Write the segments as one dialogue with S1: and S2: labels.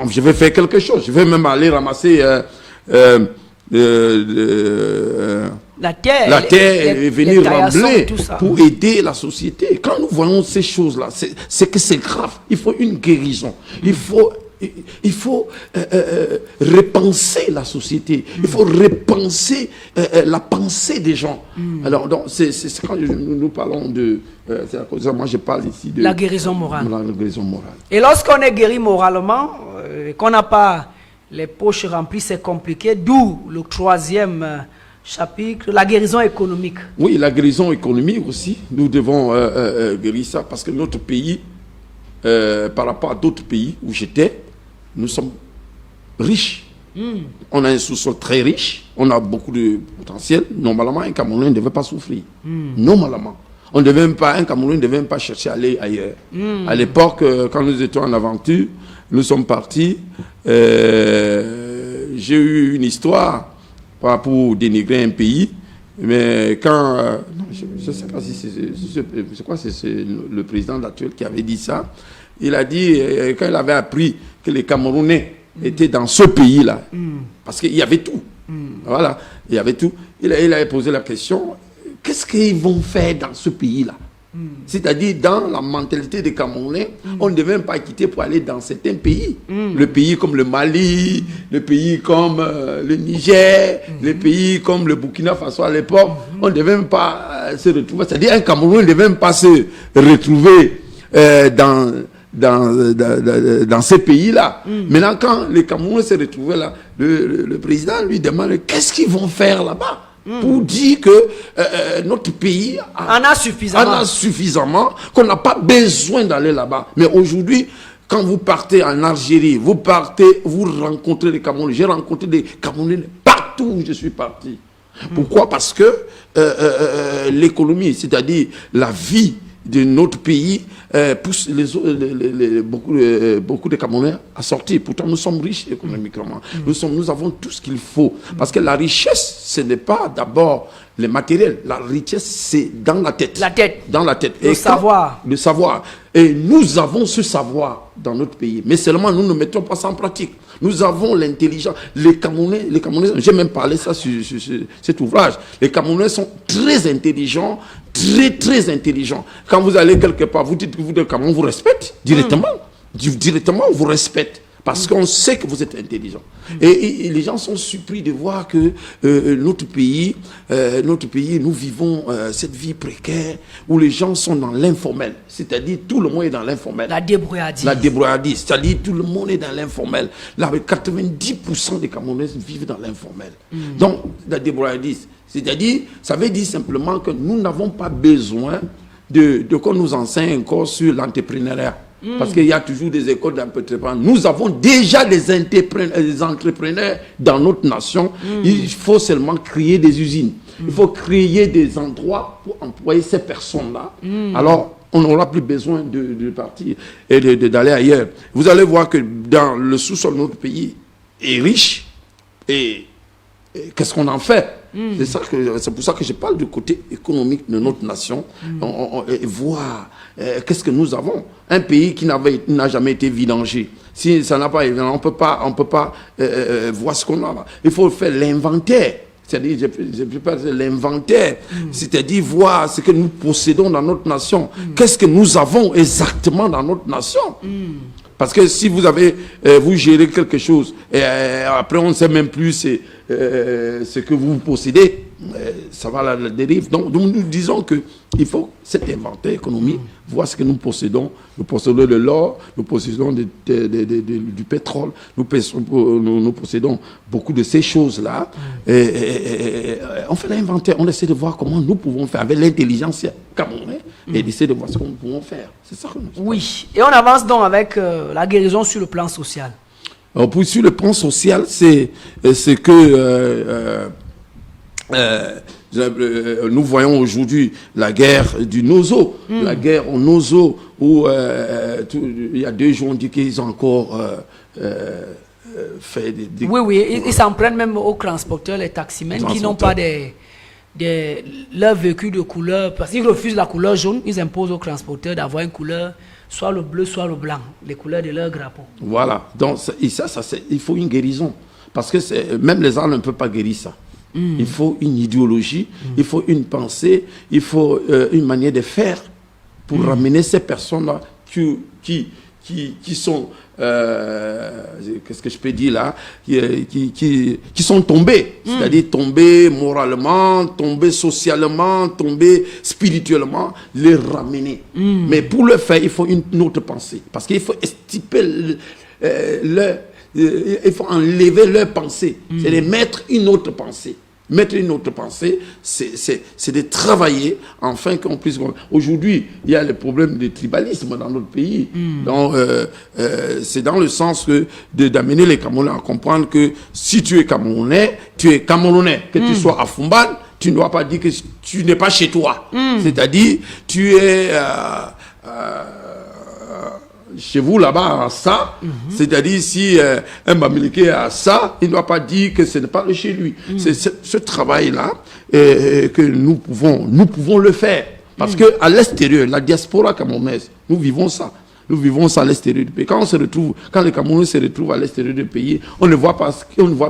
S1: je vais faire quelque chose. Je vais même aller ramasser
S2: la terre
S1: et venir rembler pour aider la société. Quand nous voyons ces choses-là, c'est que c'est grave. Il faut une guérison. Il faut repenser la société. Il faut repenser la pensée des gens. Alors, donc, c'est quand nous parlons de... moi, je parle ici de...
S2: La guérison morale.
S1: La guérison morale.
S2: Et lorsqu'on est guéri moralement, qu'on n'a pas les poches remplies, c'est compliqué. D'où le troisième chapitre, la guérison économique.
S1: Oui, la guérison économique aussi. Nous devons guérir ça parce que notre pays, par rapport à d'autres pays où j'étais, nous sommes riches. On a un sous-sol très riche. On a beaucoup de potentiel. Normalement, un Camerounais ne devait pas souffrir. Normalement. Un Camerounais ne devait même pas chercher à aller ailleurs. À l'époque, quand nous étions en aventure, nous sommes partis. J'ai eu une histoire, pas pour dénigrer un pays, mais quand... je ne sais pas si c'est le président actuel qui avait dit ça. Il a dit, quand il avait appris que les Camerounais étaient dans ce pays-là, parce qu'il y avait tout. Voilà, il y avait tout. Il a posé la question, qu'est-ce qu'ils vont faire dans ce pays-là? C'est-à-dire, dans la mentalité des Camerounais, on ne devait même pas quitter pour aller dans certains pays. Le pays comme le Mali, le pays comme le Niger, les pays comme le Burkina Faso à l'époque, on ne devait même pas se retrouver. C'est-à-dire, un Camerounais ne devait même pas se retrouver dans ces pays-là. Maintenant, quand les Camerounais se retrouvaient là, le président lui demande qu'est-ce qu'ils vont faire là-bas pour dire que notre pays
S2: en a
S1: suffisamment, qu'on n'a pas besoin d'aller là-bas. Mais aujourd'hui, quand vous partez en Algérie, vous rencontrez des Camerounais. J'ai rencontré des Camerounais partout où je suis parti. Pourquoi? Parce que l'économie, c'est-à-dire la vie de notre pays, pousse beaucoup de Camerounais à sortir. Pourtant, nous sommes riches économiquement. Nous avons tout ce qu'il faut. Parce que la richesse, ce n'est pas d'abord le matériel. La richesse, c'est dans la tête. Dans la tête.
S2: Le savoir.
S1: Le savoir. Et nous avons ce savoir dans notre pays. Mais seulement, nous ne mettons pas ça en pratique. Nous avons l'intelligence. Les Camerounais, j'ai même parlé ça sur cet ouvrage. Les Camerounais sont très intelligents, très intelligents. Quand vous allez quelque part, vous dites que vous êtes Cameroun, vous respecte directement. Directement, on vous respecte. Parce qu'on sait que vous êtes intelligent. Et les gens sont surpris de voir que notre pays, nous vivons cette vie précaire où les gens sont dans l'informel. C'est-à-dire tout le monde est dans l'informel.
S2: La débrouillardise.
S1: C'est-à-dire tout le monde est dans l'informel. Là, 90% des Camerounais vivent dans l'informel. Donc, la débrouillardise. C'est-à-dire, ça veut dire simplement que nous n'avons pas besoin de qu'on nous enseigne encore sur l'entrepreneuriat. Parce qu'il y a toujours des écoles d'entrepreneuriat. Nous avons déjà des entrepreneurs dans notre nation. Il faut seulement créer des usines. Il faut créer des endroits pour employer ces personnes-là. Alors, on n'aura plus besoin de partir et d'aller ailleurs. Vous allez voir que dans le sous-sol de notre pays est riche. Et qu'est-ce qu'on en fait? C'est pour ça que je parle du côté économique de notre nation. Et voir qu'est-ce que nous avons. Un pays qui n'a jamais été vidangé. Si ça n'a pas été, on ne peut pas voir ce qu'on a. Il faut faire l'inventaire. C'est-à-dire, je parle de l'inventaire. C'est-à-dire voir ce que nous possédons dans notre nation. Qu'est-ce que nous avons exactement dans notre nation? Parce que si vous gérez quelque chose, et après on ne sait même plus ce que vous possédez, ça va à la dérive. Donc nous disons qu'il faut cet inventaire économique, voir ce que nous possédons. Nous possédons de l'or, nous possédons du pétrole, nous possédons beaucoup de ces choses-là. On fait l'inventaire, on essaie de voir comment nous pouvons faire avec l'intelligence camerounaise et d'essayer de voir ce que nous pouvons faire. C'est ça que nous faisons.
S2: Oui, et on avance donc avec la guérison sur le plan social.
S1: Alors, sur le plan social, c'est ce que nous voyons aujourd'hui, la guerre du Nozo, la guerre au Nozo, où il y a 2 jours, on dit qu'ils ont encore fait des...
S2: Oui, ils s'en prennent même aux transporteurs, les taximens, qui n'ont pas des leur véhicule de couleur, parce qu'ils refusent la couleur jaune, ils imposent aux transporteurs d'avoir une couleur, soit le bleu, soit le blanc, les couleurs de leur drapeau.
S1: Voilà. Donc, il faut une guérison. Parce que même les arts ne peuvent pas guérir ça. Il faut une idéologie, il faut une pensée, il faut une manière de faire pour ramener ces personnes-là qui sont, qu'est-ce que je peux dire là, qui sont tombés, c'est-à-dire tombés moralement, tombés socialement, tombés spirituellement, les ramener. Mais pour le faire, il faut une autre pensée. Parce qu'il faut estiper il faut enlever leur pensée. C'est de mettre une autre pensée. Mettre une autre pensée, c'est de travailler afin qu'on puisse... Aujourd'hui, il y a le problème du tribalisme dans notre pays. Donc, c'est dans le sens d'amener les Camerounais à comprendre que si tu es Camerounais, tu es Camerounais. Que tu sois à Fumban, tu ne dois pas dire que tu n'es pas chez toi. C'est-à-dire, tu es... chez vous là-bas à ça, c'est-à-dire si un Bamileke est à ça, il ne doit pas dire que ce n'est pas le chez lui. C'est ce travail-là que nous pouvons le faire. Parce qu'à l'extérieur, la diaspora camerounaise, nous vivons ça. Nous vivons ça à l'extérieur du pays. Quand les Camerounais se retrouvent à l'extérieur du pays, on ne voit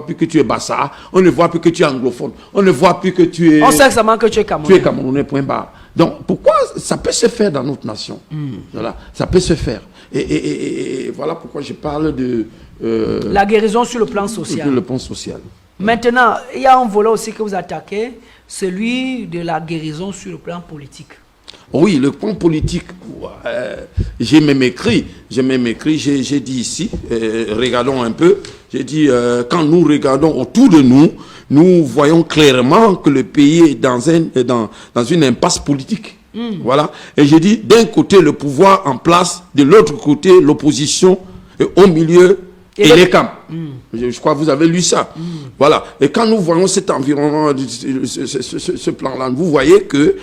S1: plus que tu es Bassa, on ne voit plus que tu es anglophone, on ne voit plus que tu es...
S2: On sait seulement que tu es Camerounais.
S1: Tu es Camerounais, point barre. Donc, pourquoi ça peut se faire dans notre nation? Voilà, ça peut se faire. Et voilà pourquoi je parle de...
S2: la guérison sur le plan social.
S1: Le plan social. Maintenant,
S2: il y a un volet aussi que vous attaquez, celui de la guérison sur le plan politique.
S1: Oui, le plan politique, j'ai même écrit, j'ai dit ici, regardons un peu, j'ai dit, quand nous regardons autour de nous, nous voyons clairement que le pays est dans une impasse politique. Voilà. Et j'ai dit, d'un côté, le pouvoir en place, de l'autre côté, l'opposition, et au milieu, et les camps. Je crois que vous avez lu ça. Voilà. Et quand nous voyons cet environnement, ce plan-là, vous voyez que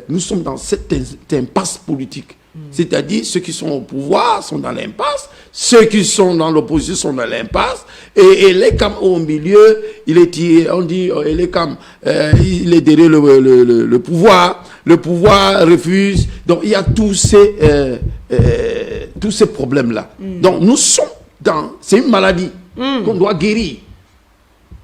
S1: nous sommes dans cette impasse politique. C'est-à-dire, ceux qui sont au pouvoir sont dans l'impasse, ceux qui sont dans l'opposition sont dans l'impasse, et les camps au milieu, on dit, les camps, il est derrière le pouvoir refuse. Donc, il y a tous ces problèmes-là. Donc, nous sommes c'est une maladie qu'on doit guérir.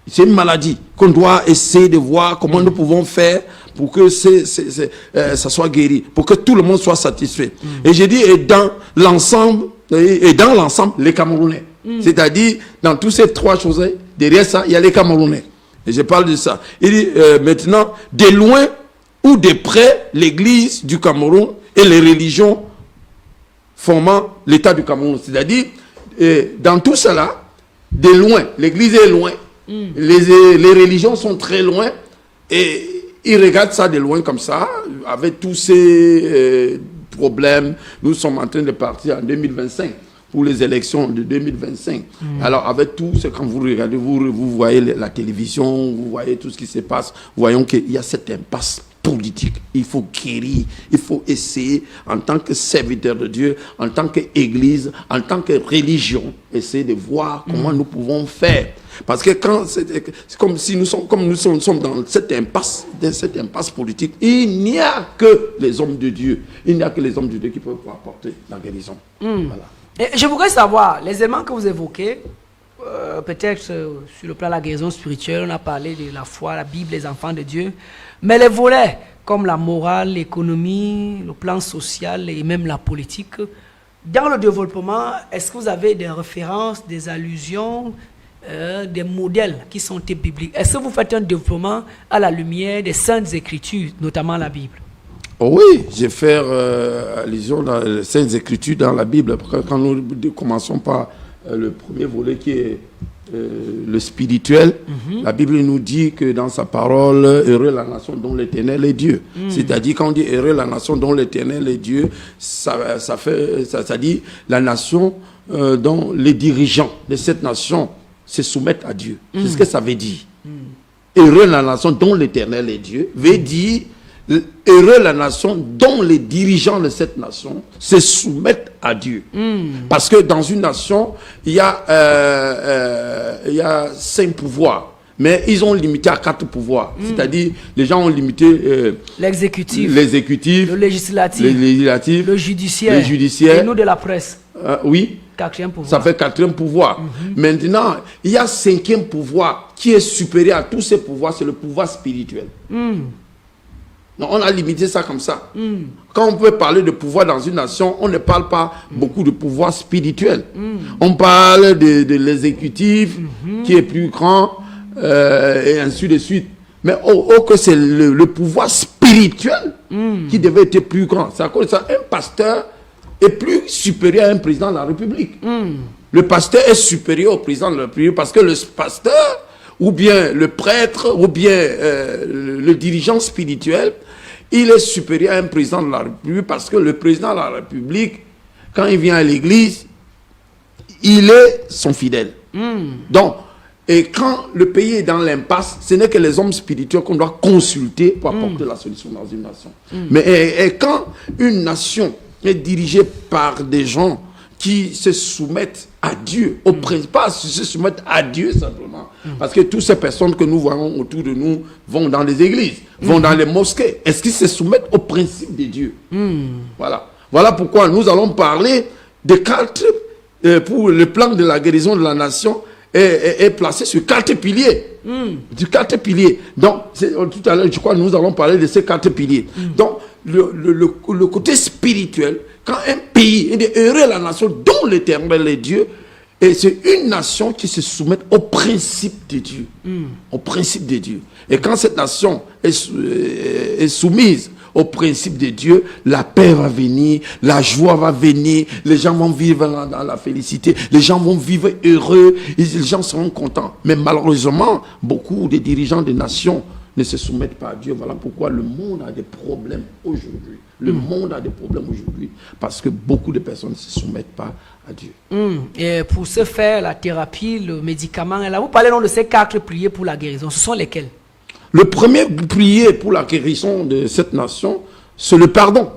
S1: C'est une maladie qu'on doit essayer de voir comment nous pouvons faire pour que ça soit guéri, pour que tout le monde soit satisfait. Et j'ai dit, et dans l'ensemble, les Camerounais. C'est-à-dire, dans toutes ces trois choses, derrière ça, il y a les Camerounais. Et je parle de ça. Il dit, maintenant, de loin ou de près, l'église du Cameroun et les religions formant l'État du Cameroun. C'est-à-dire, dans tout cela, de loin, l'église est loin, les religions sont très loin, et ils regardent ça de loin comme ça, avec tous ces problèmes. Nous sommes en train de partir en 2025 pour les élections de 2025. Alors, avec tout ce, quand vous regardez, vous voyez la télévision, vous voyez tout ce qui se passe, voyons qu'il y a cette impasse politique. Il faut guérir, il faut essayer, en tant que serviteur de Dieu, en tant qu'église, en tant que religion, essayer de voir comment nous pouvons faire. Parce que quand c'est comme si nous sommes dans cette impasse politique, il n'y a que les hommes de Dieu. Il n'y a que les hommes de Dieu qui peuvent apporter la guérison. Voilà.
S2: Et je voudrais savoir, les éléments que vous évoquez, peut-être sur le plan de la guérison spirituelle, on a parlé de la foi, la Bible, les enfants de Dieu, mais les volets comme la morale, l'économie, le plan social et même la politique, dans le développement, est-ce que vous avez des références, des allusions, des modèles qui sont bibliques? Est-ce que vous faites un développement à la lumière des Saintes Écritures, notamment la Bible?
S1: Oui, je vais faire allusion dans les Saintes Écritures dans la Bible. Quand nous commençons par le premier volet qui est le spirituel, la Bible nous dit que dans sa parole, heureux la nation dont l'Éternel est Dieu. C'est-à-dire, quand on dit heureux la nation dont l'Éternel est Dieu, ça dit la nation dont les dirigeants de cette nation se soumettent à Dieu. C'est ce que ça veut dire. Heureux la nation dont l'Éternel est Dieu veut dire heureux la nation dont les dirigeants de cette nation se soumettent à Dieu. Parce que dans une nation, il y a 5 pouvoirs. Mais ils ont limité à 4 pouvoirs. C'est-à-dire, les gens ont limité
S2: l'exécutif,
S1: le législatif,
S2: le judiciaire, et nous de la presse.
S1: Oui.
S2: 4e pouvoir. Ça
S1: fait 4e pouvoir. Maintenant, il y a 5e pouvoir qui est supérieur à tous ces pouvoirs, c'est le pouvoir spirituel. Donc, on a limité ça comme ça. Quand on peut parler de pouvoir dans une nation, on ne parle pas beaucoup de pouvoir spirituel. On parle de l'exécutif qui est plus grand et ainsi de suite. Mais que c'est le pouvoir spirituel qui devait être plus grand. C'est à cause de ça, un pasteur est plus supérieur à un président de la République. Le pasteur est supérieur au président de la République parce que le pasteur, ou bien le prêtre, ou bien le dirigeant spirituel, il est supérieur à un président de la République parce que le président de la République, quand il vient à l'église, il est son fidèle. Donc, et quand le pays est dans l'impasse, ce n'est que les hommes spirituels qu'on doit consulter pour apporter la solution dans une nation. Mais quand une nation est dirigée par des gens qui se soumettent à Dieu, au principe, pas se soumettre à Dieu simplement. Parce que toutes ces personnes que nous voyons autour de nous vont dans les églises, vont dans les mosquées. Est-ce qu'ils se soumettent au principe de Dieu? Voilà. Voilà pourquoi nous allons parler de 4, pour le plan de la guérison de la nation, est placé sur 4 piliers. Du 4 piliers. Donc, tout à l'heure, je crois que nous allons parler de ces 4 piliers. Donc, le côté spirituel, quand un pays est heureux, la nation dont l'Éternel est Dieu, et c'est une nation qui se soumet au principe de Dieu. Au principe de Dieu. Et quand cette nation est soumise au principe de Dieu, la paix va venir, la joie va venir, les gens vont vivre dans la félicité, les gens vont vivre heureux, les gens seront contents. Mais malheureusement, beaucoup de dirigeants de nations ne se soumettent pas à Dieu. Voilà pourquoi le monde a des problèmes aujourd'hui. Le monde a des problèmes aujourd'hui parce que beaucoup de personnes ne se soumettent pas à Dieu.
S2: Et pour ce faire, la thérapie, le médicament, là, vous parlez donc de ces 4 prières pour la guérison. Ce sont lesquels?
S1: Le premier prier pour la guérison de cette nation, c'est le pardon.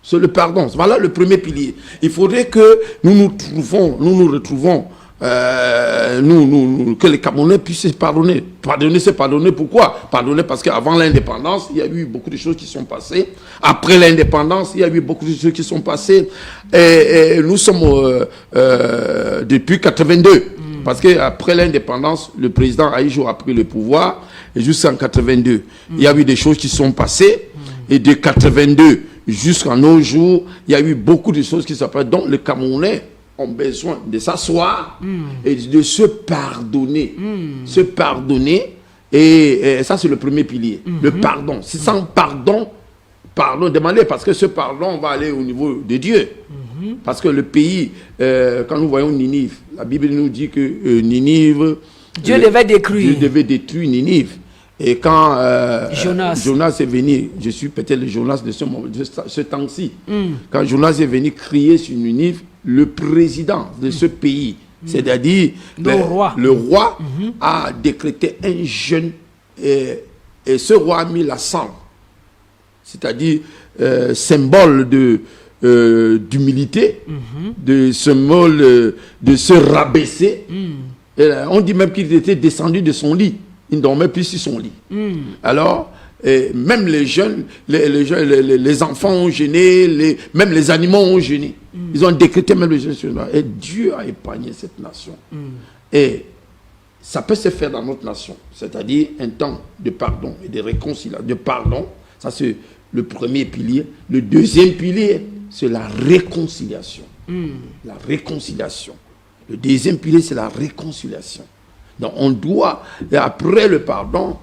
S1: C'est le pardon. Voilà le premier pilier. Il faudrait que nous retrouvons, que les Camerounais puissent pardonner. Pardonner, c'est pardonner. Pourquoi? Pardonner parce qu'avant l'indépendance, il y a eu beaucoup de choses qui sont passées. Après l'indépendance, il y a eu beaucoup de choses qui sont passées. Et nous sommes depuis 82. Parce qu'après l'indépendance, le président Aïjo a pris le pouvoir. Et jusqu'en 82, il y a eu des choses qui sont passées. Et de 82 jusqu'à nos jours, il y a eu beaucoup de choses qui sont passées. Donc les Camerounais ont besoin de s'asseoir et de se pardonner. Se pardonner. Et ça, c'est le premier pilier. Le pardon. C'est sans pardon, demandez, parce que ce pardon va aller au niveau de Dieu. Parce que le pays, quand nous voyons Ninive, la Bible nous dit que Ninive...
S2: Dieu devait détruire.
S1: Dieu devait détruire Ninive. Et quand Jonas est venu, je suis peut-être le Jonas de ce temps-ci, quand Jonas est venu crier sur Ninive, le président de ce pays, c'est-à-dire le roi a décrété un jeûne et ce roi a mis la cendre, c'est-à-dire symbole d'humilité, de symbole de se rabaisser. Et on dit même qu'il était descendu de son lit. Il ne dormait plus sur son lit. Alors, même les jeunes, les enfants ont jeûné, même les animaux ont jeûné. Ils ont décrété même le jeûne. Et Dieu a épargné cette nation. Et ça peut se faire dans notre nation. C'est-à-dire un temps de pardon et de réconciliation. De pardon, ça c'est le premier pilier. Le deuxième pilier, c'est la réconciliation. La réconciliation. Le deuxième pilier, c'est la réconciliation. Donc on doit, et après le pardon,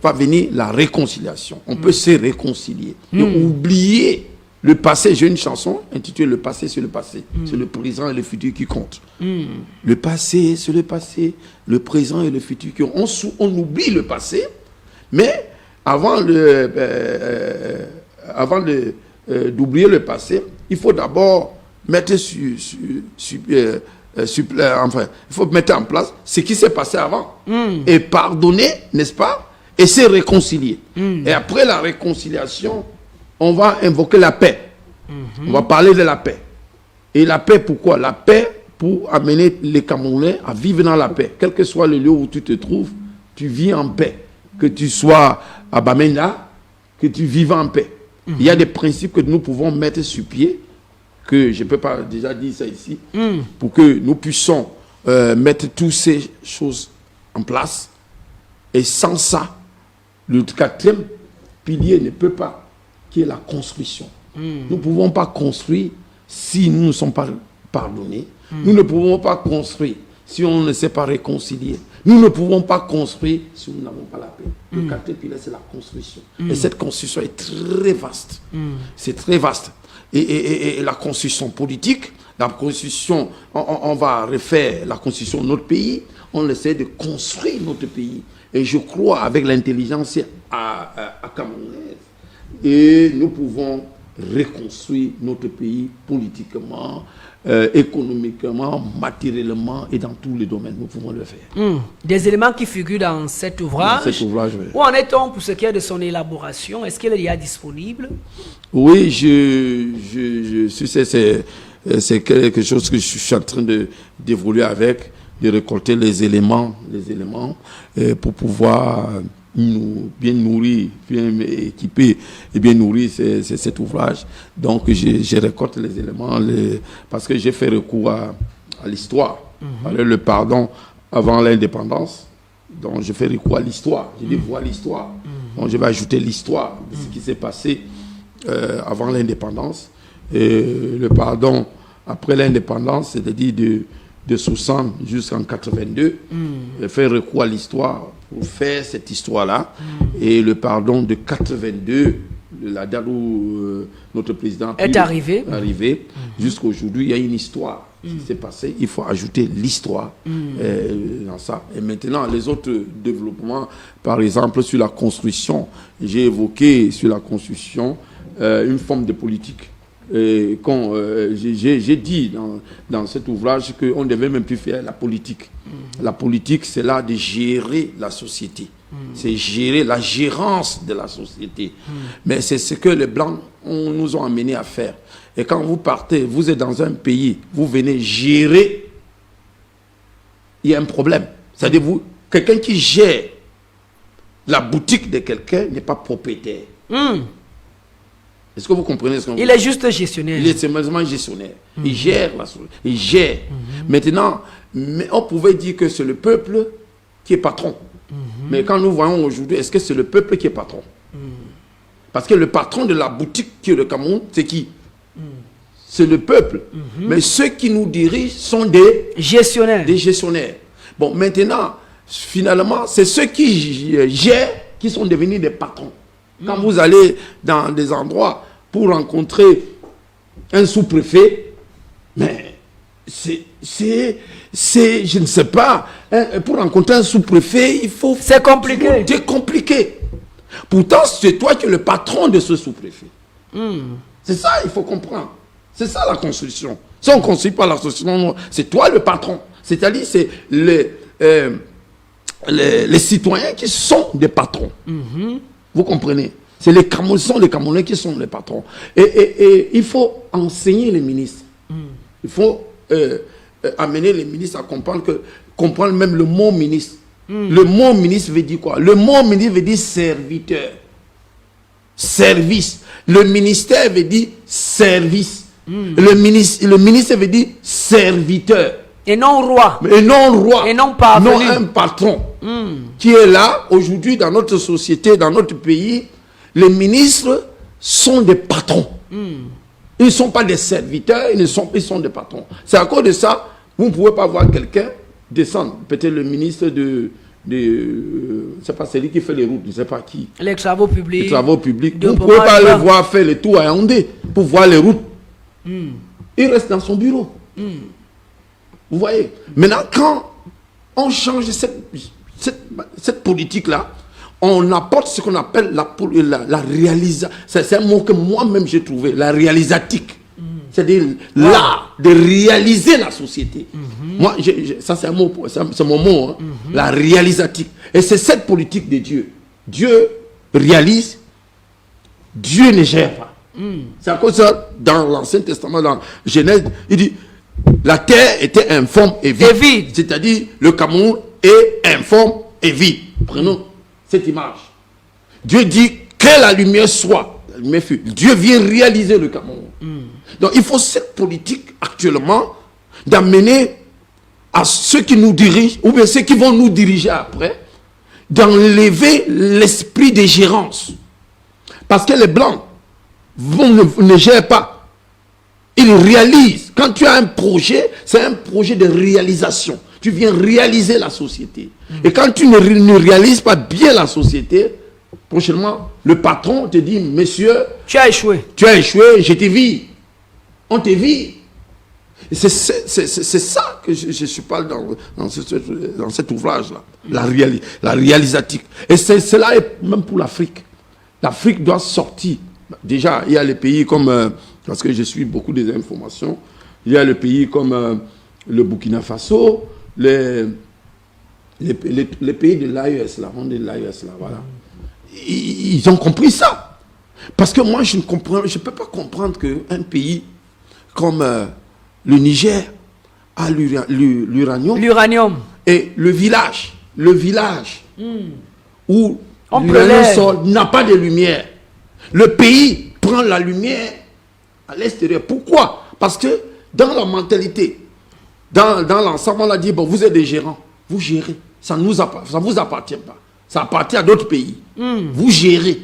S1: va venir la réconciliation. On peut se réconcilier. Et oublier le passé. J'ai une chanson intitulée « Le passé, c'est le passé ». C'est le présent et le futur qui comptent. Le passé, c'est le passé. Le présent et le futur qui comptent. On oublie le passé, mais avant d'oublier le passé, il faut d'abord mettre enfin, il faut mettre en place ce qui s'est passé avant et pardonner, n'est-ce pas, et se réconcilier. Et après la réconciliation, on va invoquer la paix. On va parler de la paix. Et la paix, pourquoi? La paix pour amener les Camerounais à vivre dans la paix. Quel que soit le lieu où tu te trouves, tu vis en paix. Que tu sois à Bamenda, que tu vives en paix. Il y a des principes que nous pouvons mettre sur pied, que je ne peux pas déjà dire ça ici, pour que nous puissions mettre toutes ces choses en place. Et sans ça, le quatrième pilier ne peut pas, qui est la construction. Nous ne pouvons pas construire si nous ne sommes pas pardonnés. Nous ne pouvons pas construire si on ne sait pas réconcilier. Nous ne pouvons pas construire si nous n'avons pas la paix. Le quatrième pilier, c'est la construction. Et cette construction est très vaste. C'est très vaste. Et la construction politique, la construction, on va refaire la construction de notre pays, on essaie de construire notre pays. Et je crois avec l'intelligence camerounaise, et nous pouvons reconstruire notre pays politiquement, économiquement, matériellement et dans tous les domaines. Nous pouvons le faire.
S2: Des éléments qui figurent dans cet ouvrage.
S1: Dans cet ouvrage, oui.
S2: Où en est-on pour ce qui est de son élaboration? Est-ce qu'il est déjà disponible?
S1: Oui, c'est quelque chose que je suis en train d'évoluer avec, de récolter les éléments pour pouvoir nous bien nourrir, bien équiper et bien nourrir cet ouvrage. Donc, je récolte les éléments parce que j'ai fait recours à l'histoire. Le pardon avant l'indépendance. Donc, je fais recours à l'histoire. Je dis, voir l'histoire. Donc, je vais ajouter l'histoire de ce qui s'est passé avant l'indépendance. Et le pardon après l'indépendance, c'est-à-dire de 60 jusqu'en 82. Je fais recours à l'histoire pour faire cette histoire-là. Et le pardon de 82, la date où notre président
S2: est arrivé,
S1: jusqu'à aujourd'hui, il y a une histoire qui s'est passée. Il faut ajouter l'histoire dans ça. Et maintenant, les autres développements, par exemple, sur la construction, j'ai évoqué sur la construction une forme de politique. Quand j'ai dit dans cet ouvrage qu'on ne devait même plus faire la politique. La politique, c'est là de gérer la société. C'est gérer la gérance de la société. Mais c'est ce que les Blancs nous ont amenés à faire. Et quand vous partez, vous êtes dans un pays, vous venez gérer, il y a un problème. C'est-à-dire, quelqu'un qui gère la boutique de quelqu'un n'est pas propriétaire. Est-ce que vous comprenez ce qu'on veut dire?
S2: Il est juste gestionnaire.
S1: Il est simplement gestionnaire. Il gère la société. Il gère. Maintenant, on pouvait dire que c'est le peuple qui est patron. Mais quand nous voyons aujourd'hui, est-ce que c'est le peuple qui est patron? Parce que le patron de la boutique qui est le Cameroun, c'est qui? C'est le peuple. Mais ceux qui nous dirigent sont des
S2: gestionnaires.
S1: Des gestionnaires. Bon, maintenant, finalement, c'est ceux qui gèrent qui sont devenus des patrons. Quand vous allez dans des endroits pour rencontrer un sous-préfet, mais je ne sais pas, pour rencontrer un sous-préfet, il faut...
S2: C'est compliqué.
S1: C'est compliqué. Pourtant, c'est toi qui es le patron de ce sous-préfet. C'est ça, il faut comprendre. C'est ça la construction. Si on ne construit pas la construction, c'est toi le patron. C'est-à-dire, c'est les citoyens qui sont des patrons. Vous comprenez? C'est les Camerounais qui sont les patrons. Et il faut enseigner les ministres. Il faut amener les ministres à comprendre même le mot ministre. Le mot ministre veut dire quoi? Le mot ministre veut dire serviteur. Service. Le ministère veut dire service. Le ministre veut dire serviteur.
S2: Et non roi.
S1: Et non roi.
S2: Et non parvenu.
S1: Non un patron. Qui est là, aujourd'hui, dans notre société, dans notre pays, les ministres sont des patrons. Ils ne sont pas des serviteurs, ils sont des patrons. C'est à cause de ça, vous ne pouvez pas voir quelqu'un descendre. Peut-être le ministre c'est pas celui qui fait les routes, je ne sais pas qui.
S2: Les travaux publics.
S1: Les travaux publics. Vous ne pouvez pas le voir faire le tour à Yaoundé pour voir les routes. Il reste dans son bureau. Vous voyez? Maintenant, quand on change cette politique-là, on apporte ce qu'on appelle la réalisation. C'est un mot que moi-même j'ai trouvé, la réalisatique. C'est-à-dire l'art de réaliser la société. Moi, ça c'est un mot, c'est mon mot, la réalisatique. Et c'est cette politique de Dieu. Dieu réalise, Dieu ne gère pas. C'est à cause de ça, dans l'Ancien Testament, dans Genèse, il dit, La terre était informe et vide.
S2: Et vide.
S1: C'est-à-dire, le Cameroun est informe et vide. Prenons cette image. Dieu dit que la lumière soit. La lumière fut. Dieu vient réaliser le Cameroun. Donc, il faut cette politique actuellement d'amener à ceux qui nous dirigent, ou bien ceux qui vont nous diriger après, d'enlever l'esprit de gérance. Parce que les Blancs ne gèrent pas. Ils réalisent. Quand tu as un projet, c'est un projet de réalisation. Tu viens réaliser la société. Et quand tu ne réalises pas bien la société, prochainement, le patron te dit, monsieur,
S2: Tu as échoué.
S1: tu as échoué, je t'ai vu. On te vit. C'est ça que je parle dans cet ouvrage-là, la réalisatique. Et cela est même pour l'Afrique. L'Afrique doit sortir. Déjà, il y a les pays comme, parce que je suis beaucoup des informations, il y a les pays comme le Burkina Faso, les pays de l'AES, la ronde de l'AES, là, voilà. Ils ont compris ça. Parce que moi, je ne peux pas comprendre qu'un pays comme le Niger a l'uranium et le village où l'uranium sort n'a pas de lumière. Le pays prend la lumière à l'extérieur. Pourquoi? Parce que dans la mentalité, dans l'ensemble, on a dit, bon, vous êtes des gérants, vous gérez. Ça ne vous appartient pas. Ça appartient à d'autres pays. Vous gérez.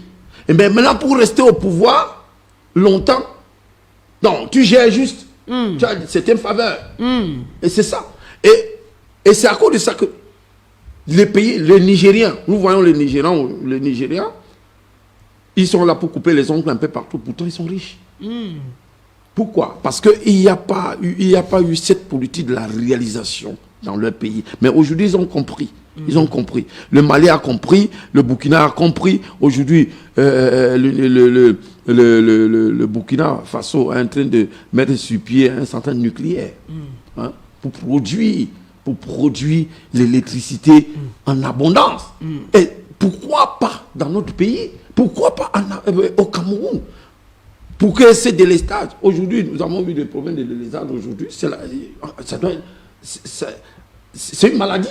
S1: Et bien maintenant, pour rester au pouvoir longtemps, non, tu gères juste. Tu as certaines faveurs. Et c'est ça. Et c'est à cause de ça que les pays, les Nigériens, nous voyons les Nigériens, ils sont là pour couper les ongles un peu partout. Pourtant, ils sont riches. Pourquoi? Parce qu'il n'y a pas eu cette politique de la réalisation dans leur pays. Mais aujourd'hui, ils ont compris. Ils ont compris. Le Mali a compris, le Burkina a compris. Aujourd'hui, le Burkina Faso est en train de mettre sur pied un centre nucléaire hein, pour produire l'électricité en abondance. Et pourquoi pas dans notre pays? Pourquoi pas au Cameroun? Pour que ces délestages, aujourd'hui, nous avons eu des problèmes de délestage aujourd'hui, c'est une maladie.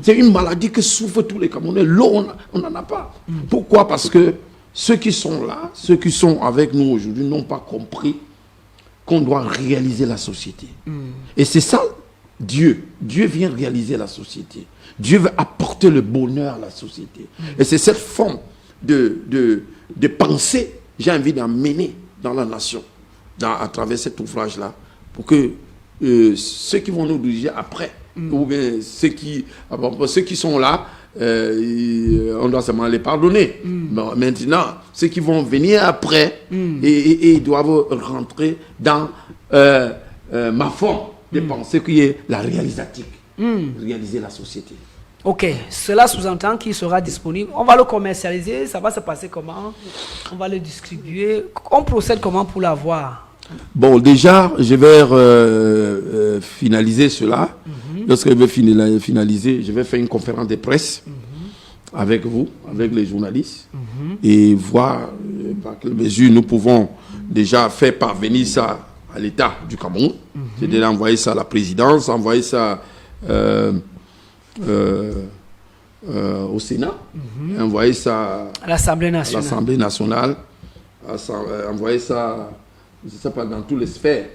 S1: C'est une maladie que souffrent tous les Camerounais. L'eau, on n'en a pas. Pourquoi? Parce que ceux qui sont là, ceux qui sont avec nous aujourd'hui, n'ont pas compris qu'on doit réaliser la société. Et c'est ça, Dieu. Dieu vient réaliser la société. Dieu veut apporter le bonheur à la société. Et c'est cette forme de pensée, j'ai envie d'emmener dans la nation, à travers cet ouvrage-là, pour que ceux qui vont nous diriger après, ou bien ceux qui sont là, on doit seulement les pardonner. Bon, maintenant, ceux qui vont venir après, et doivent rentrer dans ma forme de pensée qui est la réalisatique. Réaliser la société.
S2: Ok, cela sous-entend qu'il sera disponible. On va le commercialiser, ça va se passer comment? On va le distribuer. On procède comment pour l'avoir?
S1: Bon, déjà, je vais finaliser cela. Lorsque je vais finaliser, je vais faire une conférence de presse avec vous, avec les journalistes, et voir par quelle mesure nous pouvons déjà faire parvenir ça à l'État du Cameroun. C'est-à-dire envoyer ça à la présidence, envoyer ça au Sénat, envoyer ça
S2: à l'Assemblée nationale,
S1: envoyer ça, je sais pas, dans toutes les sphères,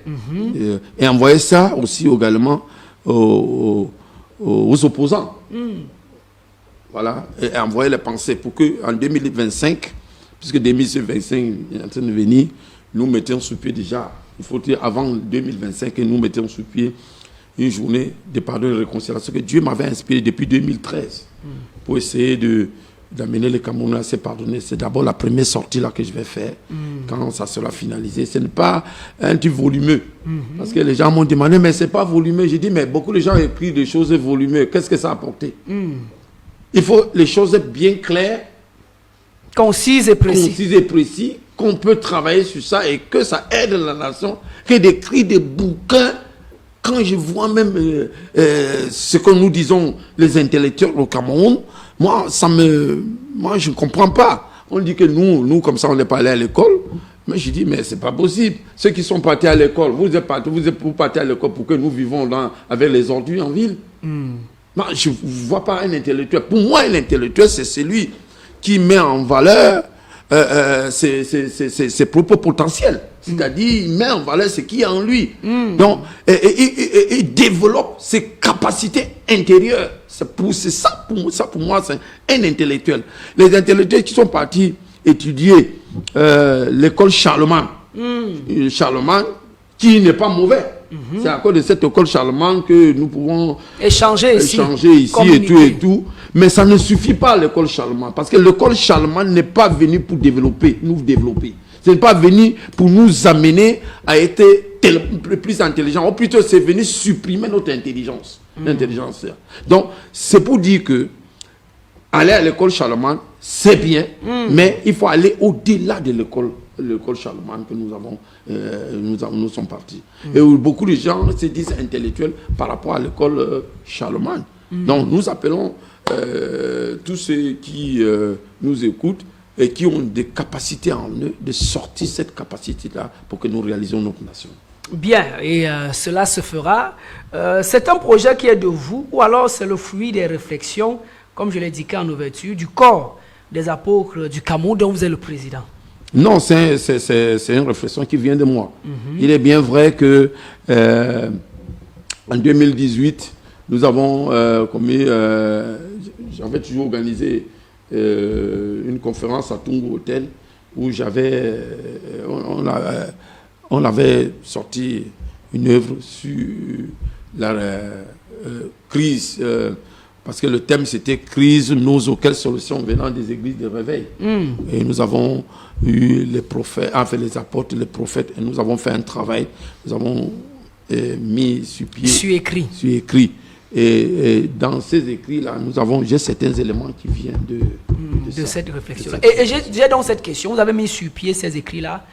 S1: et envoyer ça aussi également aux opposants. Voilà, et envoyer les pensées pour qu'en 2025, puisque 2025 est en train de venir, nous mettions sur pied déjà, il faut dire avant 2025, que nous mettions sur pied une journée de pardon et de réconciliation que Dieu m'avait inspiré depuis 2013 pour essayer d'amener les Camerounais à se pardonner. C'est d'abord la première sortie là que je vais faire quand ça sera finalisé. Ce n'est pas un truc volumeux. Parce que les gens m'ont demandé, mais ce n'est pas volumeux. J'ai dit, mais beaucoup de gens ont écrit des choses volumeuses. Qu'est-ce que ça a apporté? Il faut les choses bien claires,
S2: concises et
S1: précises, qu'on peut travailler sur ça et que ça aide la nation, que d'écrire des bouquins. Quand je vois même ce que nous disons les intellectuels au Cameroun, moi je ne comprends pas. On dit que nous comme ça, on n'est pas allé à l'école. Mais je dis, mais c'est pas possible. Ceux qui sont partis à l'école, vous partez à l'école pour que nous vivons avec les ordures en ville. Non, je ne vois pas un intellectuel. Pour moi, un intellectuel, c'est celui qui met en valeur ses propres potentiels. C'est-à-dire, il met en valeur ce qui est en lui. Donc, il développe ses capacités intérieures. C'est ça, pour moi, c'est un intellectuel. Les intellectuels qui sont partis étudier l'école Charlemagne. Charlemagne, qui n'est pas mauvais. C'est à cause de cette école Charlemagne que nous pouvons
S2: échanger ici
S1: et tout. Mais ça ne suffit pas, l'école Charlemagne. Parce que l'école Charlemagne n'est pas venue pour nous développer. Ce n'est pas venu pour nous amener à être plus intelligents. Ou plutôt, c'est venu supprimer notre intelligence. Donc, c'est pour dire que aller à l'école Charlemagne, c'est bien, mais il faut aller au-delà de l'école Charlemagne que nous sommes partis. Et où beaucoup de gens se disent intellectuels par rapport à l'école Charlemagne. Donc nous appelons tous ceux qui nous écoutent et qui ont des capacités en eux de sortir cette capacité-là pour que nous réalisions notre nation.
S2: Bien, et cela se fera. C'est un projet qui est de vous, ou alors c'est le fruit des réflexions, comme je l'ai dit en ouverture, du corps des apôtres du Cameroun dont vous êtes le président?
S1: Non, c'est une réflexion qui vient de moi. Il est bien vrai que en 2018, nous avons j'avais toujours organisé une conférence à Tungu Hotel où on avait sorti une œuvre sur la crise. Parce que le thème, c'était « Crise, nous, auxquelles solutions venant des églises de réveil ». Et nous avons eu les prophètes, les apôtres, les prophètes, et nous avons fait un travail. Nous avons mis sur pied...
S2: Sur
S1: écrit. Et dans ces écrits-là, j'ai certains éléments qui viennent de
S2: cette réflexion. Et j'ai donc cette question. Vous avez mis sur pied ces écrits-là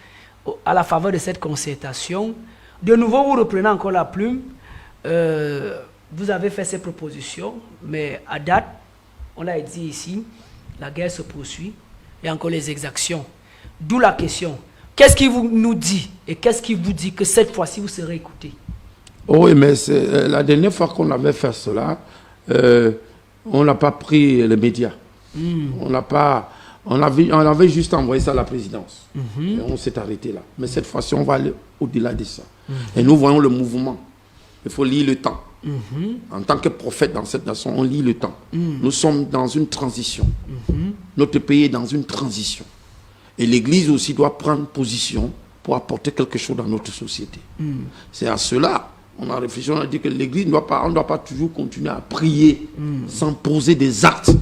S2: à la faveur de cette concertation. De nouveau, vous reprenez encore la plume. Vous avez fait ces propositions, mais à date, on l'a dit ici, la guerre se poursuit et encore les exactions. D'où la question. Qu'est-ce qui nous dit et qu'est-ce qui vous dit que cette fois-ci, vous serez écoutés?
S1: Oh oui, mais la dernière fois qu'on avait fait cela, on n'a pas pris les médias. On avait juste envoyé ça à la présidence. Et on s'est arrêté là. Mais cette fois-ci, on va aller au-delà de ça. Et nous voyons le mouvement. Il faut lire le temps. En tant que prophète dans cette nation, on lit le temps. Nous sommes dans une transition. Notre pays est dans une transition. Et l'Église aussi doit prendre position pour apporter quelque chose dans notre société. C'est à cela, on a réfléchi, on a dit que l'Église ne doit pas toujours continuer à prier sans poser des actes.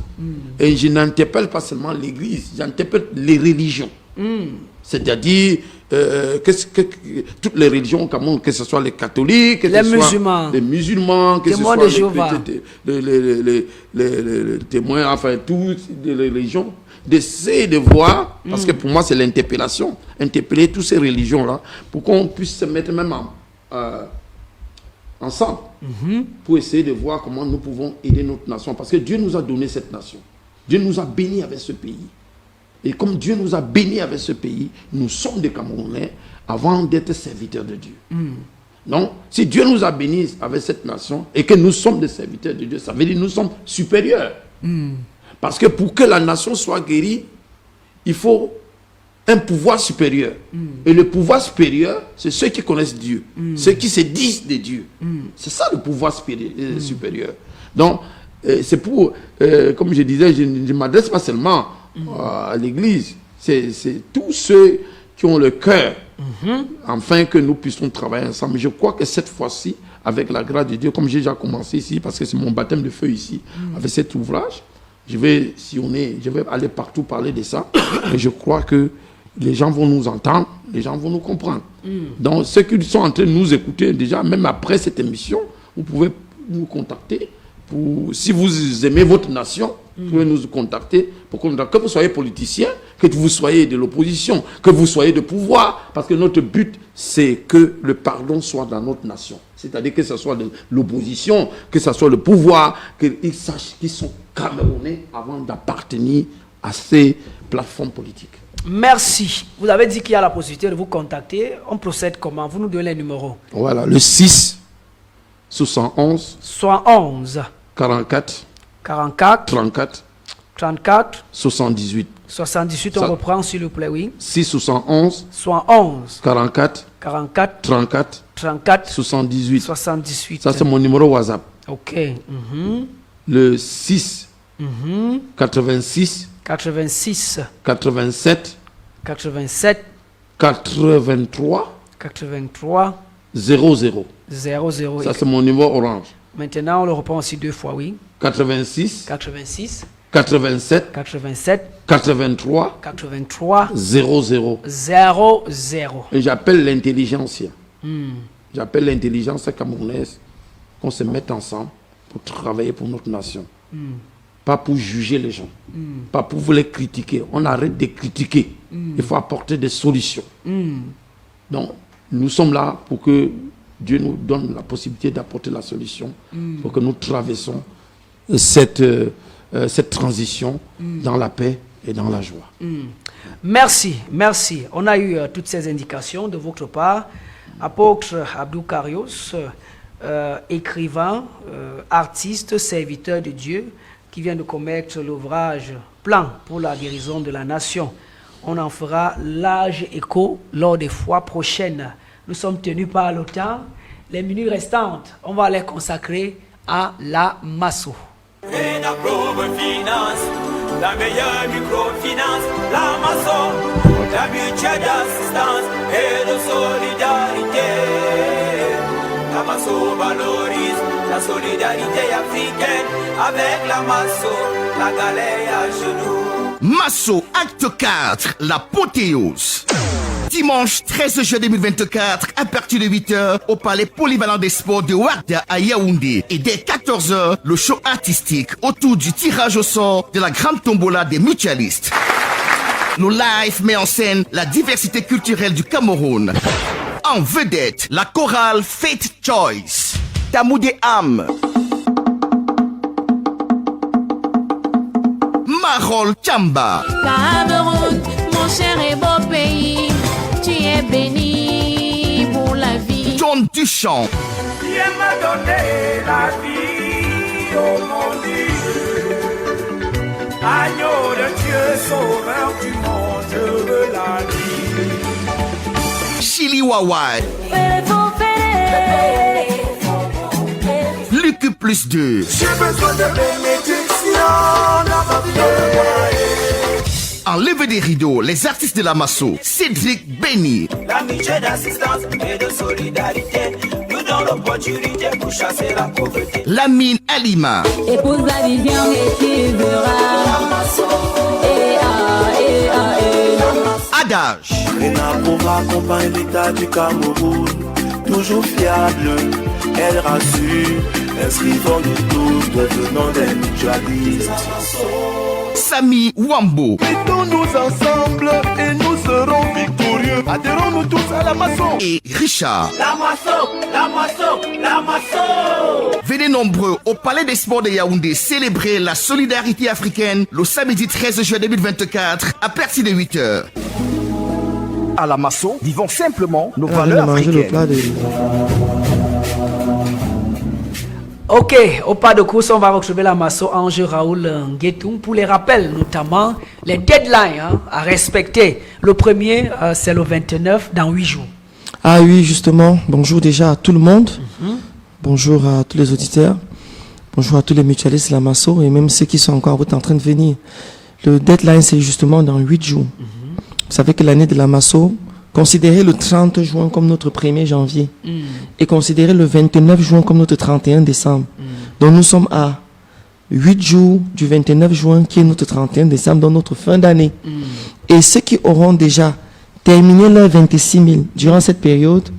S1: Et je n'interpelle pas seulement l'Église, j'interpelle les religions. C'est-à-dire toutes les religions, que ce soit les catholiques, que ce soit les musulmans, que ce soit les témoins, enfin toutes les religions, d'essayer de voir, parce que pour moi c'est l'interpellation, interpeller toutes ces religions-là, pour qu'on puisse se mettre même ensemble, pour essayer de voir comment nous pouvons aider notre nation, parce que Dieu nous a donné cette nation, Dieu nous a bénis avec ce pays. Et comme Dieu nous a bénis avec ce pays, nous sommes des Camerounais avant d'être serviteurs de Dieu. Donc, si Dieu nous a bénis avec cette nation et que nous sommes des serviteurs de Dieu, ça veut dire que nous sommes supérieurs. Parce que pour que la nation soit guérie, il faut un pouvoir supérieur. Et le pouvoir supérieur, c'est ceux qui connaissent Dieu, ceux qui se disent de Dieu. C'est ça le pouvoir supérieur. Donc, c'est pour, comme je disais, je ne m'adresse pas seulement à l'Église, c'est tous ceux qui ont le cœur, afin que nous puissions travailler ensemble. Je crois que cette fois-ci, avec la grâce de Dieu, comme j'ai déjà commencé ici, parce que c'est mon baptême de feu ici, avec cet ouvrage, je vais aller partout parler de ça, et je crois que les gens vont nous entendre, les gens vont nous comprendre. Donc ceux qui sont en train de nous écouter, déjà, même après cette émission, vous pouvez nous contacter. Si vous aimez votre nation, vous pouvez nous contacter que vous soyez politicien, que vous soyez de l'opposition, que vous soyez de pouvoir, parce que notre but, c'est que le pardon soit dans notre nation. C'est-à-dire que ce soit de l'opposition, que ce soit le pouvoir, qu'ils sachent qu'ils sont Camerounais avant d'appartenir à ces plateformes politiques.
S2: Merci. Vous avez dit qu'il y a la possibilité de vous contacter. On procède comment? Vous nous donnez les numéros.
S1: Voilà, le 6 71
S2: 71
S1: 44
S2: 44
S1: 34
S2: 34
S1: 78.
S2: 78, on
S1: Ça-
S2: reprend s'il vous plaît, oui.
S1: 6 71
S2: 71
S1: 44
S2: 44
S1: 34
S2: 34
S1: 78.
S2: 78.
S1: Ça, c'est mon numéro WhatsApp.
S2: Ok. Mhm.
S1: Le 6
S2: Mhm.
S1: 86
S2: 86
S1: 87
S2: 87
S1: 83
S2: 83
S1: 00.
S2: 00.
S1: Ça, c'est mon numéro orange.
S2: Maintenant, on le reprend aussi 2 fois, oui.
S1: 86
S2: 86
S1: 87
S2: 87
S1: 83
S2: 83
S1: 00.
S2: 00.
S1: Et j'appelle l'intelligentsia.
S2: Hmm.
S1: J'appelle l'intelligence camerounaise qu'on se mette ensemble pour travailler pour notre nation. Pas pour juger les gens. Pas pour vous les critiquer. On arrête de critiquer. Il faut apporter des solutions. Donc, nous sommes là pour que Dieu nous donne la possibilité d'apporter la solution pour que nous traversons cette transition dans la paix et dans la joie.
S2: Merci, merci. On a eu toutes ces indications de votre part. Apôtre Abdou Karios, écrivain, artiste, serviteur de Dieu, qui vient de commettre l'ouvrage Plan pour la guérison de la nation. On en fera large écho lors des fois prochaines. Nous sommes tenus par le temps. Les minutes restantes, on va les consacrer à la Masso.
S3: Finance, la meilleure microfinance, la maçon, la mutuelle d'assistance et de solidarité. La maçon valorise la solidarité africaine avec la maçon, la galère à genoux.
S4: Masso Acte 4, l'apothéose. Dimanche 13 juin 2024, à partir de 8h, au palais polyvalent des sports de Ouarda à Yaoundé. Et dès 14h, le show artistique autour du tirage au sort de la grande tombola des mutualistes. Nos live met en scène la diversité culturelle du Cameroun. En vedette, la chorale Faith Choice. Tamoudé Am. Marol Chamba.
S5: Cameroun, mon cher et beau pays, tu es béni pour la vie.
S4: John Duchamp.
S3: Dieu m'a donné la vie, oh mon Dieu. Agneau de Dieu, sauveur du monde, je veux la vie.
S4: Chili Wawai. Luc plus 2.
S3: J'ai besoin de bénédiction dans ma vie.
S4: Enlevez des rideaux, les artistes de la Masso. Cédric Benny.
S3: La mutuelle d'assistance et de solidarité nous donne l'opportunité pour chasser la pauvreté.
S4: Lamine Alima.
S5: Épouse la vision et tu verras.
S4: Adage.
S3: Réna pour accompagner l'État du Cameroun, toujours fiable, elle rassure, inscrivons-nous tous, devenons des mutualistes.
S4: Sami Wambo.
S3: Mettons-nous ensemble et nous serons victorieux. Adhérons-nous tous à la maçon.
S4: Et Richard.
S3: La maçon, la maçon, la maçon.
S4: Venez nombreux au Palais des Sports de Yaoundé célébrer la solidarité africaine le samedi 13 juin 2024 à partir de 8h.
S6: À la Masso, vivons simplement nos
S7: On va
S6: valeurs
S7: manger le
S6: africaines.
S7: plat de...
S2: Ok, au pas de course, on va retrouver la Masso Ange Raoul Nguetum pour les rappels, notamment les deadlines à respecter. Le premier, c'est le 29, dans 8 jours.
S7: Ah oui, justement, bonjour déjà à tout le monde. Bonjour à tous les auditeurs. Bonjour à tous les mutualistes de la Masso et même ceux qui sont encore en route en train de venir. Le deadline, c'est justement dans 8 jours. Vous savez que l'année de la Masso, considérez le 30 juin comme notre 1er janvier et considérez le 29 juin comme notre 31 décembre. Donc nous sommes à 8 jours du 29 juin qui est notre 31 décembre, dans notre fin d'année. Et ceux qui auront déjà terminé leurs 26 000 durant cette période,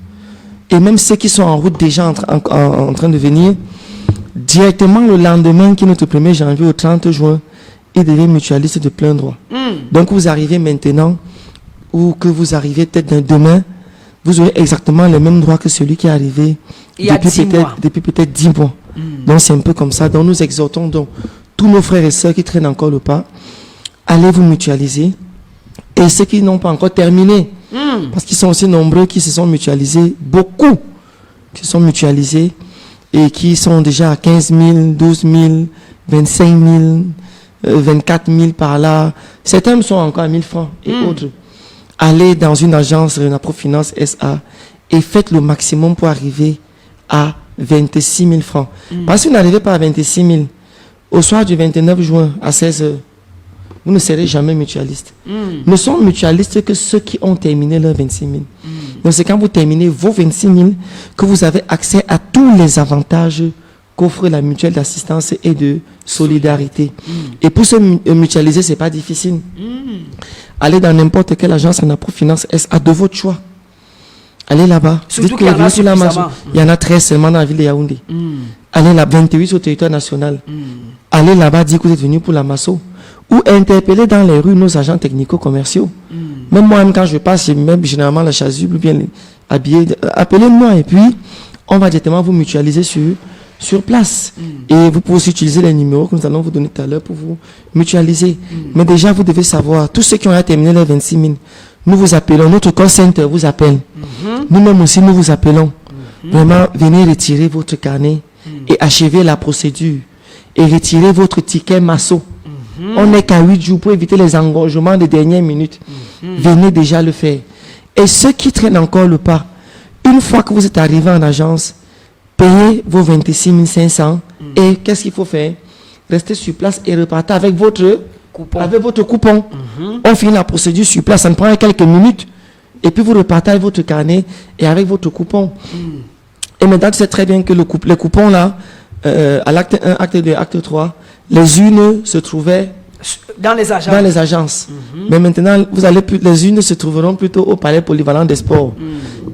S7: et même ceux qui sont en route déjà en train de venir, directement le lendemain qui est notre 1er janvier au 30 juin, ils deviennent mutualistes de plein droit. Donc vous arrivez maintenant, ou que vous arrivez peut-être demain, vous aurez exactement les mêmes droits que celui qui est arrivé
S2: Il y a 10 mois.
S7: depuis peut-être 10 mois. Donc c'est un peu comme ça. Donc nous exhortons donc tous nos frères et sœurs qui traînent encore le pas, allez vous mutualiser, et ceux qui n'ont pas encore terminé. Parce qu'ils sont aussi nombreux qui se sont mutualisés, beaucoup qui sont mutualisés et qui sont déjà à 15 000, 12 000, 25 000, 24 000 par là. Certains sont encore à 1000 francs et autres. Allez dans une agence Renapro Finance SA et faites le maximum pour arriver à 26 000 francs. Parce que vous n'arrivez pas à 26 000, au soir du 29 juin à 16h, vous ne serez jamais mutualiste. Ne sont mutualistes que ceux qui ont terminé leurs 26 000. Donc c'est quand vous terminez vos 26 000 que vous avez accès à tous les avantages qu'offre la mutuelle d'assistance et de solidarité. Et pour se mutualiser, ce n'est pas difficile. Allez dans n'importe quelle agence Renapro Finance SA de votre choix. Allez là-bas.
S2: Surtout qu'il y en a suffisamment.
S7: Il y en a 13 seulement dans la ville de Yaoundé. Allez là, 28 sur le territoire national. Allez là-bas, dites que vous êtes venu pour la Masso. Ou interpeller dans les rues nos agents technico-commerciaux. Même moi, quand je passe, j'ai même généralement la chasuble ou bien habillé. Appelez-moi et puis on va directement vous mutualiser sur place. Et vous pouvez aussi utiliser les numéros que nous allons vous donner tout à l'heure pour vous mutualiser. Mais déjà, vous devez savoir, tous ceux qui ont terminé les 26 000, nous vous appelons, notre call center vous appelle. Nous-mêmes aussi, nous vous appelons. Vraiment, venez retirer votre carnet et achever la procédure. Et retirer votre ticket Masso. On n'est qu'à 8 jours pour éviter les engorgements des dernières minutes. Venez déjà le faire. Et ceux qui traînent encore le pas, une fois que vous êtes arrivé en agence, payez vos 26 500 et qu'est-ce qu'il faut faire? Restez sur place et repartez avec votre coupon. On finit la procédure sur place, ça ne prend que quelques minutes. Et puis vous repartez avec votre carnet et avec votre coupon. Et maintenant, tu sais très bien que les coupons là, à l'acte 1, acte 2, acte 3, les unes se trouvaient
S2: dans les agences.
S7: Mais maintenant, les unes se trouveront plutôt au palais polyvalent des sports.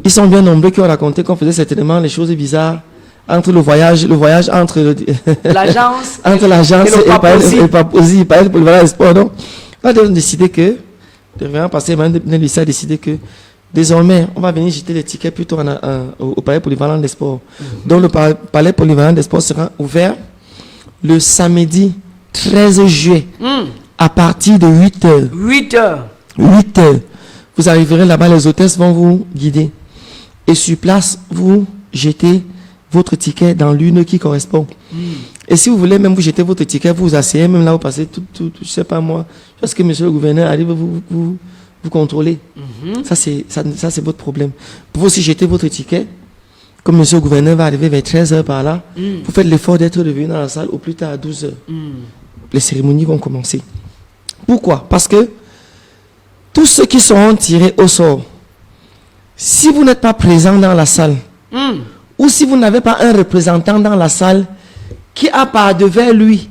S7: Ils sont bien nombreux qui ont raconté qu'on faisait certainement les choses bizarres entre le voyage entre
S2: l'agence
S7: entre l'agence et le palais polyvalent des sports. Donc, on a décidé que, a décidé que désormais, on va venir jeter les tickets plutôt au palais polyvalent des sports. Donc, le palais polyvalent des sports sera ouvert le samedi 13 juillet à partir de 8h. 8h. Vous arriverez là-bas, les hôtesses vont vous guider. Et sur place, vous jetez votre ticket dans l'une qui correspond. Et si vous voulez même vous jeter votre ticket, vous vous asseyez même là, vous passez tout, je sais pas moi, parce que monsieur le gouverneur arrive, vous contrôlez. Ça, c'est votre problème. Pour vous aussi jeter votre ticket, comme monsieur le gouverneur va arriver vers 13h par là, vous faites l'effort d'être revenu dans la salle au plus tard à 12h. Les cérémonies vont commencer. Pourquoi? Parce que tous ceux qui seront tirés au sort, si vous n'êtes pas présent dans la salle, ou si vous n'avez pas un représentant dans la salle qui a par devers lui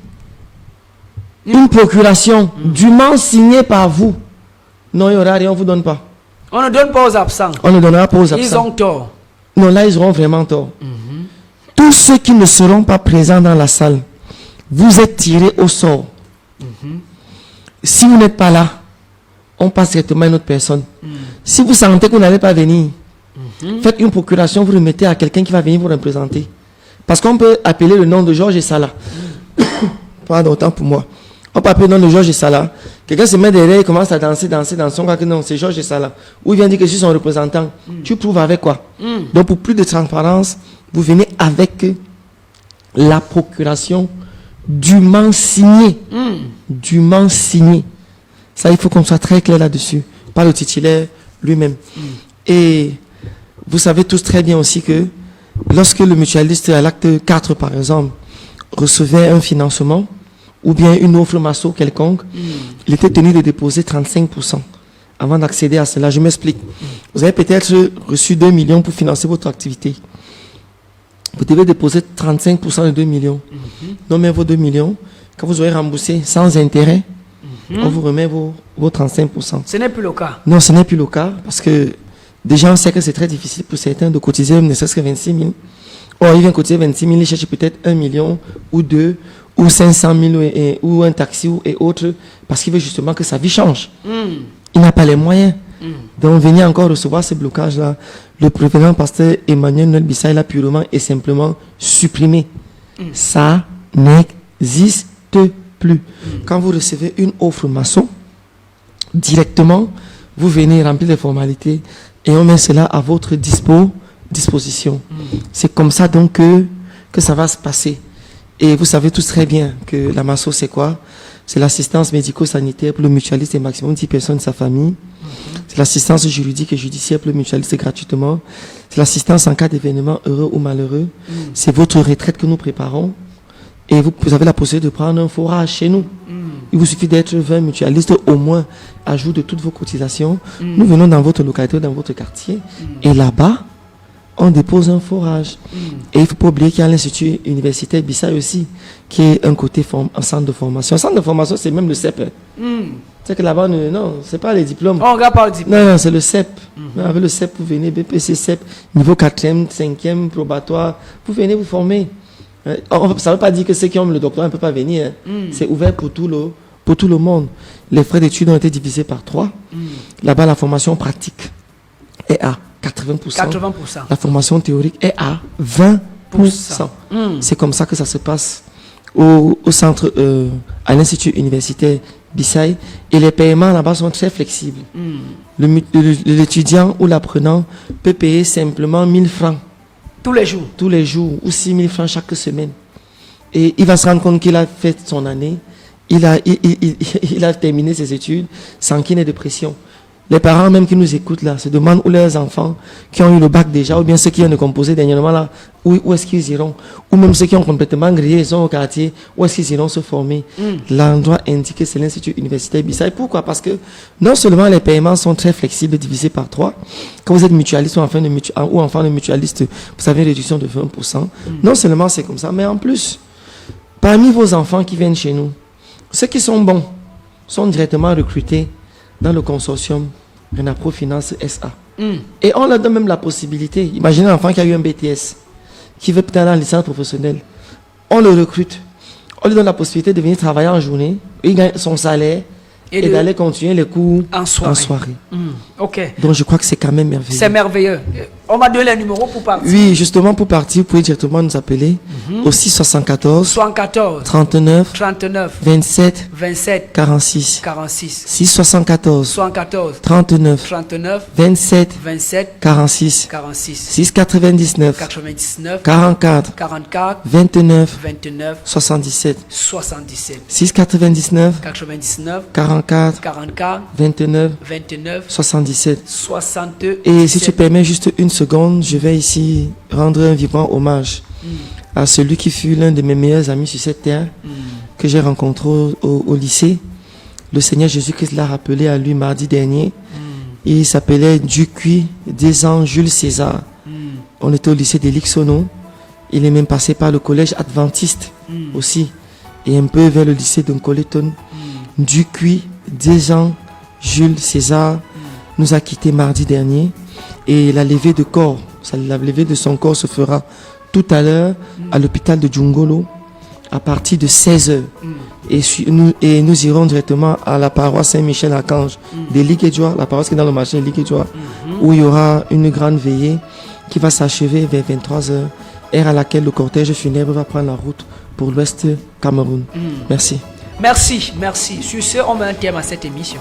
S7: une procuration dûment signée par vous, non, il n'y aura rien, on ne vous donne pas.
S2: On ne donne pas aux absents.
S7: On ne donnera pas aux absents.
S2: Ils ont tort.
S7: Non, là, ils auront vraiment tort. Tous ceux qui ne seront pas présents dans la salle, vous êtes tirés au sort. Si vous n'êtes pas là, on passe directement à une autre personne. Si vous sentez que vous n'allez pas venir, faites une procuration, vous remettez à quelqu'un qui va venir vous représenter. Parce qu'on peut appeler le nom de Georges et Salah. Pas d'autant pour moi. On peut appeler le nom de Georges et Salah. Quelqu'un se met derrière et commence à danser dans son cas que non, c'est Georges et Salah. Ou il vient dire que je suis son représentant. Tu prouves avec quoi? Donc pour plus de transparence, vous venez avec la procuration dûment signée. Dûment signée. Ça, il faut qu'on soit très clair là-dessus. Pas le titulaire lui-même. Et vous savez tous très bien aussi que lorsque le mutualiste à l'acte 4, par exemple, recevait un financement ou bien une offre Masso quelconque, il était tenu de déposer 35% avant d'accéder à cela. Je m'explique. Vous avez peut-être reçu 2 millions pour financer votre activité. Vous devez déposer 35% de 2 millions. Non, mais vos 2 millions, quand vous aurez remboursé sans intérêt, on vous remet vos 35%.
S2: Ce n'est plus le cas.
S7: Non, ce n'est plus le cas parce que déjà, on sait que c'est très difficile pour certains de cotiser ne serait-ce que 26 000. Or, il vient cotiser 26 000, il cherche peut-être 1 million ou 2 ou 500 000 ou un taxi et autres parce qu'il veut justement que sa vie change. Il n'a pas les moyens. Donc, venir encore recevoir ce blocage-là, le président pasteur Emmanuel Noël Bissay l'a purement et simplement supprimé. Ça n'existe plus. Quand vous recevez une offre Masso, directement, vous venez remplir les formalités et on met cela à votre disposition. C'est comme ça donc que ça va se passer. Et vous savez tous très bien que la MASO, c'est quoi? C'est l'assistance médico-sanitaire pour le mutualiste et maximum 10 personnes de sa famille. C'est l'assistance juridique et judiciaire pour le mutualiste gratuitement. C'est l'assistance en cas d'événement heureux ou malheureux. C'est votre retraite que nous préparons. Et vous avez la possibilité de prendre un forage chez nous. Il vous suffit d'être 20 mutualistes au moins à jour de toutes vos cotisations. Nous venons dans votre localité, dans votre quartier. Et là-bas, on dépose un forage. Et il ne faut pas oublier qu'il y a l'Institut universitaire Bissau aussi, qui est un côté un centre de formation. Un centre de formation, c'est même le CEP. C'est que là-bas, non, ce n'est pas les diplômes.
S2: On regarde pas le diplôme.
S7: Non, c'est le CEP. Avec le CEP, vous venez, BPC, CEP, niveau 4e, 5e, probatoire, vous venez vous former. Ça ne veut pas dire que ceux qui ont le doctorat ne peuvent pas venir. C'est ouvert pour tout le monde. Les frais d'études ont été divisés par 3. Là-bas, la formation pratique est à 80%.
S2: 80%.
S7: La formation théorique est à 20%. C'est comme ça que ça se passe au centre, à l'Institut universitaire Bissau. Et les paiements là-bas sont très flexibles. L'étudiant ou l'apprenant peut payer simplement 1000 francs.
S2: Tous les jours.
S7: Tous les jours, ou 6 000 francs chaque semaine. Et il va se rendre compte qu'il a fait son année, il a terminé ses études sans qu'il n'ait de pression. Les parents même qui nous écoutent là se demandent où leurs enfants qui ont eu le bac déjà, ou bien ceux qui viennent de composer dernièrement là, où est-ce qu'ils iront, ou même ceux qui ont complètement grillé, ils sont au quartier, où est-ce qu'ils iront se former. L'endroit indiqué, c'est l'Institut universitaire Bissau. Pourquoi? Parce que non seulement les paiements sont très flexibles, divisés par 3, quand vous êtes mutualiste ou enfant de mutualiste, vous avez une réduction de 20%. Non seulement c'est comme ça, mais en plus, parmi vos enfants qui viennent chez nous, ceux qui sont bons sont directement recrutés dans le consortium Renapro Finance SA. Et on leur donne même la possibilité. Imaginez un enfant qui a eu un BTS, qui veut peut-être aller en licence professionnelle. On le recrute. On lui donne la possibilité de venir travailler en journée. Il gagne son salaire et d'aller continuer les cours en soirée.
S2: Ok.
S7: Donc je crois que c'est quand même merveilleux.
S2: C'est merveilleux. On m'a donné les numéros pour partir.
S7: Oui, justement pour partir, vous pouvez directement nous appeler au 674
S2: 74
S7: 39
S2: 39
S7: 27
S2: 27
S7: 46
S2: 46
S7: 674
S2: 74
S7: 39
S2: 39
S7: 27
S2: 27
S7: 46
S2: 46
S7: 699
S2: 99
S7: 44
S2: 44
S7: 29
S2: 29
S7: 77
S2: 77
S7: 699
S2: 99
S7: 44
S2: 44
S7: 29
S2: 29
S7: 77.
S2: 62.
S7: Et si tu permets juste une seconde, je vais ici rendre un vibrant hommage à celui qui fut l'un de mes meilleurs amis sur cette terre, que j'ai rencontré au lycée. Le Seigneur Jésus-Christ l'a rappelé à lui mardi dernier. Il s'appelait Ducuy Desan Jules César. On était au lycée d'Elixono. Il est même passé par le collège adventiste aussi. Et un peu vers le lycée de Nkoleton. Ducuy Desan Jules César nous a quittés mardi dernier. Et la levée de corps, la levée de son corps se fera tout à l'heure à l'hôpital de Djungolo à partir de 16h. Et nous irons directement à la paroisse Saint-Michel-Archange de Liguéjoa, la paroisse qui est dans le marché de Liguéjoa, où il y aura une grande veillée qui va s'achever vers 23h, heure à laquelle le cortège funèbre va prendre la route pour l'Ouest Cameroun. Merci.
S2: Merci, merci. Sur ce, on met un terme à cette émission.